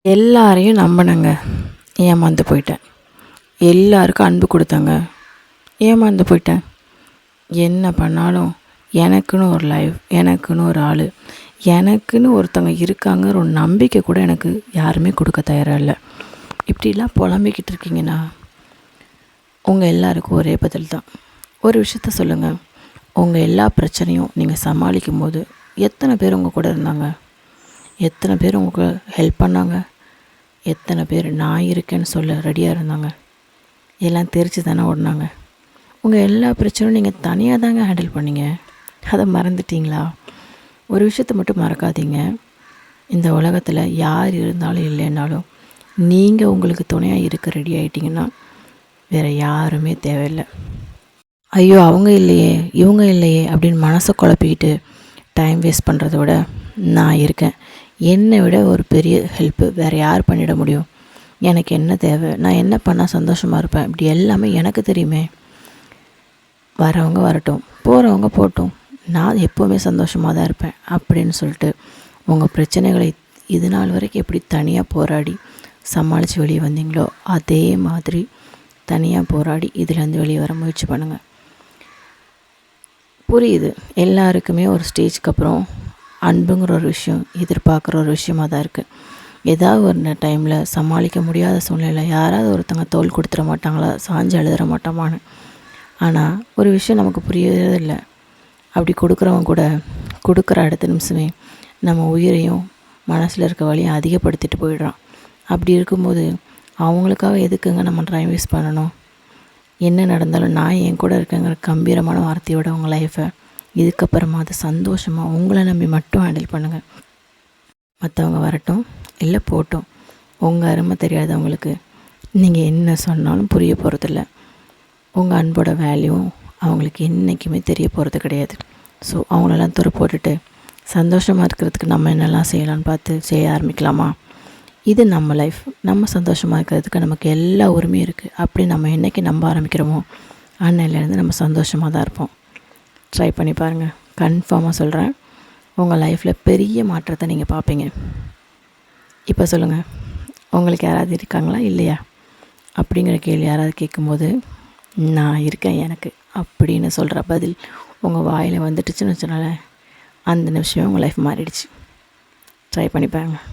எல்லாரையும் நம்பினேங்க, ஏமாந்து போயிட்டேன். எல்லாருக்கும் அன்பு கொடுத்தேங்க, ஏமாந்து போயிட்டேன். என்ன பண்ணாலும் எனக்குன்னு ஒரு லைஃப், எனக்குன்னு ஒரு ஆள், எனக்குன்னு ஒருத்தவங்க இருக்காங்கிற ஒரு நம்பிக்கை கூட எனக்கு யாருமே கொடுக்க தயாராக இல்லை. இப்படிலாம் புலம்பிக்கிட்டு இருக்கீங்கன்னா உங்கள் எல்லாருக்கும் ஒரே பதில் தான். ஒரு விஷயத்த சொல்லுங்கள், உங்கள் எல்லா பிரச்சனையும் நீங்கள் சமாளிக்கும் போது எத்தனை பேர் உங்கள் கூட இருந்தாங்க? எத்தனை பேர் உங்களுக்கு ஹெல்ப் பண்ணாங்க? எத்தனை பேர் நான் இருக்கேன்னு சொல்ல ரெடியாக இருந்தாங்க? எல்லாம் தெரிச்சு தானே ஓடினாங்க. உங்கள் எல்லா பிரச்சனையும் நீங்கள் தனியாக தாங்க ஹேண்டில் பண்ணீங்க. அதை மறந்துட்டீங்களா? ஒரு விஷயத்தை மட்டும் மறக்காதீங்க, இந்த உலகத்தில் யார் இருந்தாலும் இல்லைன்னாலும் நீங்கள் உங்களுக்கு துணையாக இருக்க ரெடி ஆகிட்டிங்கன்னா வேறு யாருமே தேவையில்லை. ஐயோ அவங்க இல்லையே, இவங்க இல்லையே அப்படின்னு மனசை குழப்பிக்கிட்டு டைம் வேஸ்ட் பண்ணுறத விட நான் இருக்கேன், என்னை விட ஒரு பெரிய ஹெல்ப்பு வேறு யார் பண்ணிட முடியும்? எனக்கு என்ன தேவை, நான் என்ன பண்ணால் சந்தோஷமாக இருப்பேன், இப்படி எல்லாமே எனக்கு தெரியுமே. வரவங்க வரட்டும், போகிறவங்க போகட்டும், நான் எப்போவுமே சந்தோஷமாக தான் இருப்பேன் அப்படின்னு சொல்லிட்டு உங்கள் பிரச்சனைகளை இது நாள் வரைக்கும் எப்படி தனியாக போராடி சமாளித்து வெளியே வந்தீங்களோ அதே மாதிரி தனியாக போராடி இதிலேருந்து வெளியே வர முயற்சி பண்ணுங்கள். புரியுது, எல்லாருக்குமே ஒரு ஸ்டேஜ்க்கு அப்புறம் அன்புங்கிற ஒரு விஷயம் எதிர்பார்க்குற ஒரு விஷயமாக தான் இருக்குது. ஏதாவது ஒரு டைமில் சமாளிக்க முடியாத சூழ்நிலை யாராவது ஒருத்தங்க தோல் கொடுத்துட மாட்டாங்களா, சாஞ்சு எழுதுற மாட்டோமான்னு. ஆனால் ஒரு விஷயம் நமக்கு புரியறதில்லை, அப்படி கொடுக்குறவங்க கூட கொடுக்குற அடுத்த நிமிஷமே நம்ம உயிரையும் மனசில் இருக்க வழியும் அதிகப்படுத்திட்டு போயிடுறான். அப்படி இருக்கும்போது அவங்களுக்காக எதுக்குங்க நம்ம டைம் வேஸ்ட் பண்ணணும்? என்ன நடந்தாலும் நான் என் கூட இருக்கேங்கிற கம்பீரமான வார்த்தையோட உங்கள் லைஃப்பை இதுக்கப்புறமா அது சந்தோஷமாக உங்களை நம்பி மட்டும் ஹேண்டில் பண்ணுங்கள். மற்றவங்க வரட்டும் இல்லை போகட்டும், உங்கள் அருமை தெரியாதவங்களுக்கு நீங்கள் என்ன சொன்னாலும் புரிய போகிறதில்ல. உங்கள் அன்போட வேல்யூவும் அவங்களுக்கு என்றைக்குமே தெரிய போகிறது கிடையாது. ஸோ அவங்களெல்லாம் துறை போட்டுட்டு சந்தோஷமாக இருக்கிறதுக்கு நம்ம என்னெல்லாம் செய்யலான்னு பார்த்து செய்ய ஆரம்பிக்கலாமா? இது நம்ம லைஃப், நம்ம சந்தோஷமாக இருக்கிறதுக்கு நமக்கு எல்லா உரிமையும் இருக்குது. அப்படி நம்ம என்றைக்கு நம்ப ஆரம்பிக்கிறோமோ அன்னையிலேருந்து நம்ம சந்தோஷமாக தான் இருப்போம். ட்ரை பண்ணி பாருங்கள், கன்ஃபார்மாக சொல்கிறேன், உங்கள் லைஃப்பில் பெரிய மாற்றத்தை நீங்கள் பார்ப்பீங்க. இப்போ சொல்லுங்கள், உங்களுக்கு யாராவது இருக்காங்களா இல்லையா அப்படிங்கிற கேள்வி யாராவது கேட்கும்போது நான் இருக்கேன் எனக்கு அப்படின்னு சொல்கிற பதில் உங்கள் வாயில் வந்துட்டுச்சுன்னு வச்சனால அந்த நிமிஷமே உங்கள் லைஃப் மாறிடுச்சு. ட்ரை பண்ணி பாருங்கள்.